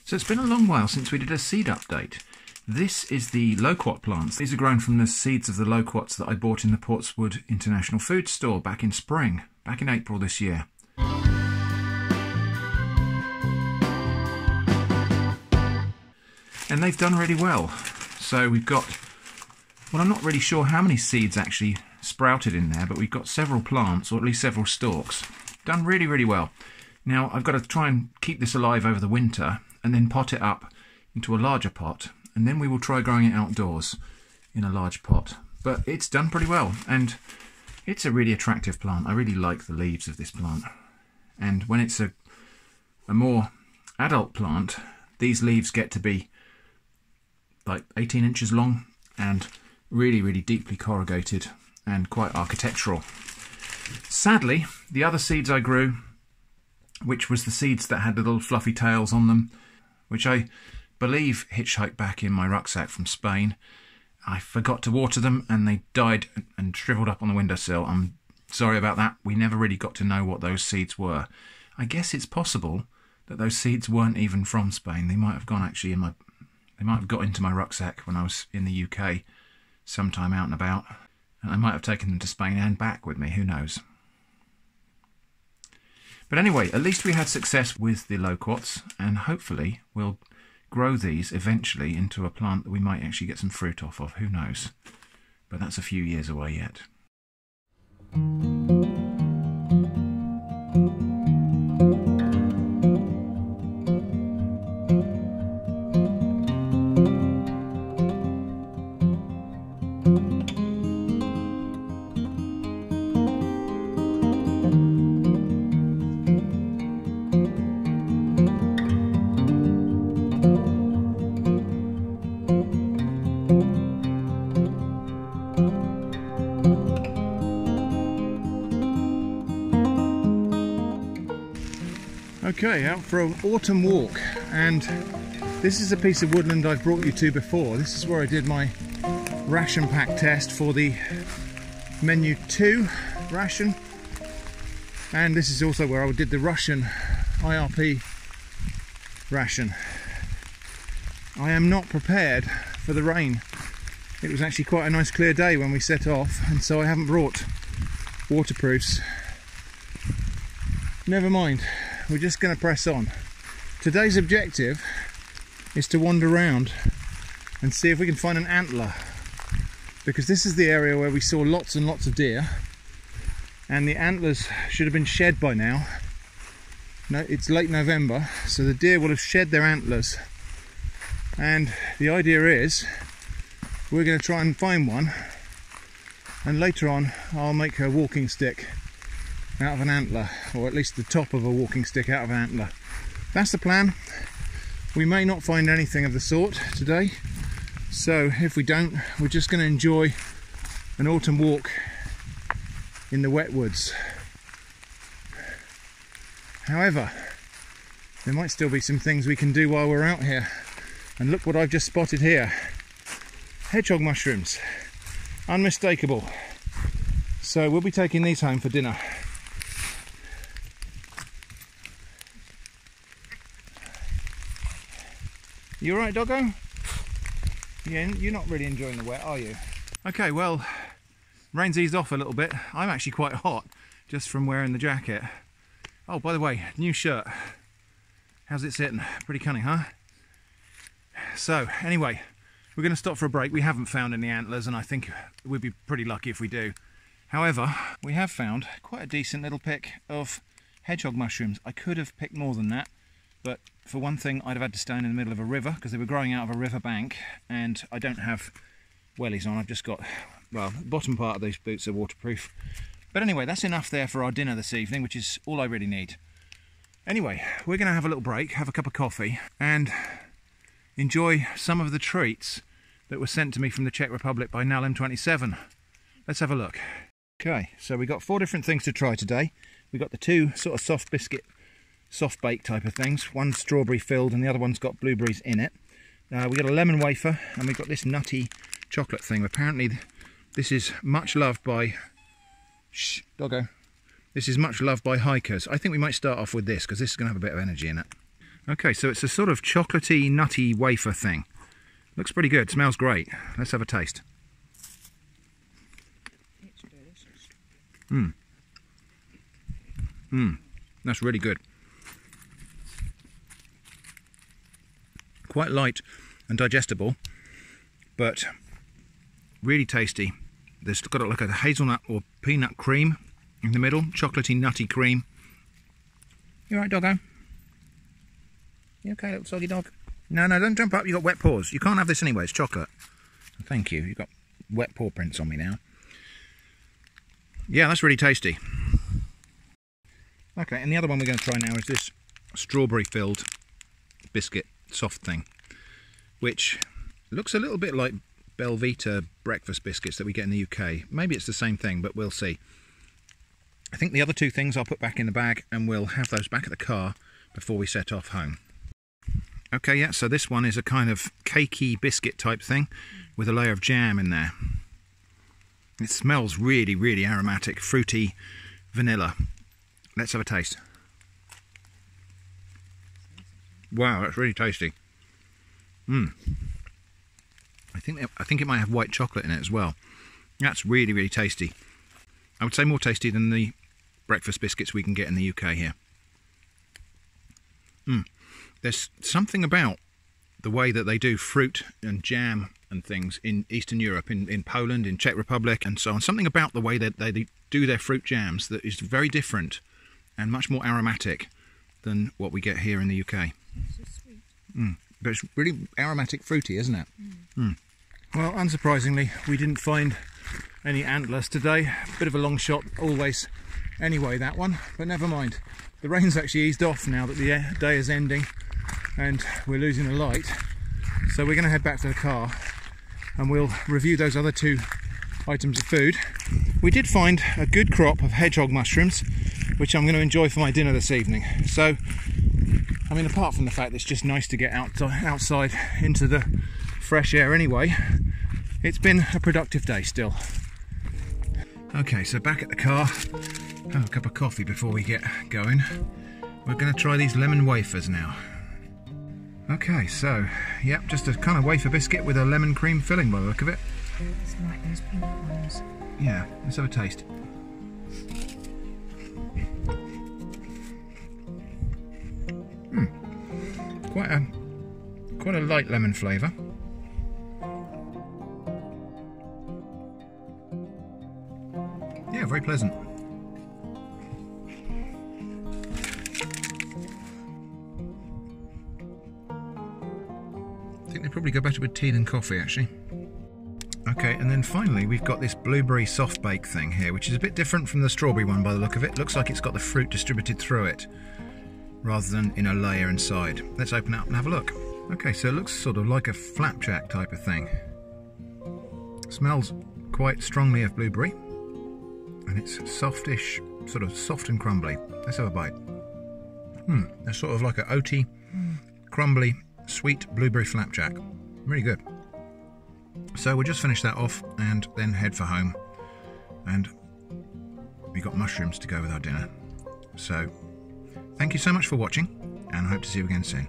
So it's been a long while since we did a seed update. This is the loquat plants. These are grown from the seeds of the loquats that I bought in the Portswood International Food Store back in spring, back in April this year. And they've done really well. So we've got, well, I'm not really sure how many seeds actually sprouted in there, but we've got several plants, or at least several stalks. Done really, really well. Now I've got to try and keep this alive over the winter and then pot it up into a larger pot, and then we will try growing it outdoors in a large pot. But it's done pretty well, and it's a really attractive plant. I really like the leaves of this plant. And when it's a more adult plant, these leaves get to be like 18 inches long and really, really deeply corrugated and quite architectural. Sadly, the other seeds I grew, which was the seeds that had little fluffy tails on them, which I believe hitchhiked back in my rucksack from Spain. I forgot to water them and they died and shriveled up on the windowsill. I'm sorry about that. We never really got to know what those seeds were. I guess it's possible that those seeds weren't even from Spain. They might have gone actually in they might have got into my rucksack when I was in the UK sometime out and about. And I might have taken them to Spain and back with me, who knows. But anyway, at least we had success with the loquats, and hopefully we'll grow these eventually into a plant that we might actually get some fruit off of, who knows. But that's a few years away yet. Okay, out for an autumn walk, and this is a piece of woodland I've brought you to before. This is where I did my ration pack test for the Menu 2 ration, and this is also where I did the Russian IRP ration. I am not prepared for the rain. It was actually quite a nice clear day when we set off, and so I haven't brought waterproofs. Never mind. We're just going to press on. Today's objective is to wander around and see if we can find an antler, because this is the area where we saw lots and lots of deer, and the antlers should have been shed by now. No, it's late November, so the deer will have shed their antlers, and the idea is we're going to try and find one, and later on I'll make a walking stick out of an antler, or at least the top of a walking stick out of an antler. That's the plan. We may not find anything of the sort today, so if we don't, we're just going to enjoy an autumn walk in the wet woods. However, there might still be some things we can do while we're out here, and look what I've just spotted here. Hedgehog mushrooms, unmistakable. So we'll be taking these home for dinner. You alright, doggo? Yeah, you're not really enjoying the wet, are you? Okay, well, rain's eased off a little bit. I'm actually quite hot just from wearing the jacket. Oh, by the way, new shirt. How's it sitting? Pretty cunning, huh? So, anyway, we're going to stop for a break. We haven't found any antlers, and I think we'd be pretty lucky if we do. However, we have found quite a decent little pick of hedgehog mushrooms. I could have picked more than that, but for one thing, I'd have had to stand in the middle of a river because they were growing out of a river bank, and I don't have wellies on. I've just got, well, the bottom part of these boots are waterproof. But anyway, that's enough there for our dinner this evening, which is all I really need. Anyway, we're going to have a little break, have a cup of coffee, and enjoy some of the treats that were sent to me from the Czech Republic by NalM27. Let's have a look. Okay, so we got 4 different things to try today. We got the 2 sort of soft biscuit, soft bake type of things. One's strawberry filled and the other one's got blueberries in it. We got a lemon wafer, and we've got this nutty chocolate thing. Apparently this is much loved by... Shh, doggo. This is much loved by hikers. I think we might start off with this because this is going to have a bit of energy in it. Okay, so it's a sort of chocolatey, nutty wafer thing. Looks pretty good, smells great. Let's have a taste. It's delicious. That's really good. Quite light and digestible, but really tasty. There's got like a hazelnut or peanut cream in the middle, chocolatey, nutty cream. You alright, doggo? You okay, little soggy dog? No, don't jump up, you've got wet paws. You can't have this anyway, it's chocolate. Thank you, you've got wet paw prints on me now. Yeah, that's really tasty. Okay, and the other one we're going to try now is this strawberry-filled biscuit soft thing, which looks a little bit like Belvita breakfast biscuits that we get in the UK. Maybe it's the same thing, but we'll see. I think the other two things I'll put back in the bag, and we'll have those back at the car before we set off home. Okay, yeah, so this one is a kind of cakey biscuit type thing with a layer of jam in there. It smells really, really aromatic, fruity, vanilla. Let's have a taste. Wow, that's really tasty. I think it might have white chocolate in it as well. That's really, really tasty. I would say more tasty than the breakfast biscuits we can get in the UK here. There's something about the way that they do fruit and jam and things in Eastern Europe, in Poland, in Czech Republic and so on. Something about the way that they do their fruit jams that is very different and much more aromatic than what we get here in the UK. It's so sweet. But it's really aromatic fruity, isn't it? Well, unsurprisingly, we didn't find any antlers today. Bit of a long shot always anyway, that one, but never mind. The rain's actually eased off now that the day is ending and we're losing the light. So we're going to head back to the car and we'll review those other two items of food. We did find a good crop of hedgehog mushrooms, which I'm going to enjoy for my dinner this evening. So, I mean, apart from the fact that it's just nice to get outside into the fresh air anyway, it's been a productive day still. Okay, so back at the car, have a cup of coffee before we get going. We're going to try these lemon wafers now. Okay, so, yep, just a kind of wafer biscuit with a lemon cream filling by the look of it. It's like those peanut ones. Yeah, let's have a taste. Quite a light lemon flavour. Yeah, very pleasant. I think they probably go better with tea than coffee, actually. Okay, and then finally we've got this blueberry soft bake thing here, which is a bit different from the strawberry one by the look of it. Looks like it's got the fruit distributed through it, rather than in a layer inside. Let's open it up and have a look. Okay, so it looks sort of like a flapjack type of thing. Smells quite strongly of blueberry, and it's softish, sort of soft and crumbly. Let's have a bite. It's sort of like a oaty, crumbly, sweet blueberry flapjack. Really good. So we'll just finish that off and then head for home. And we got mushrooms to go with our dinner. So thank you so much for watching, and I hope to see you again soon.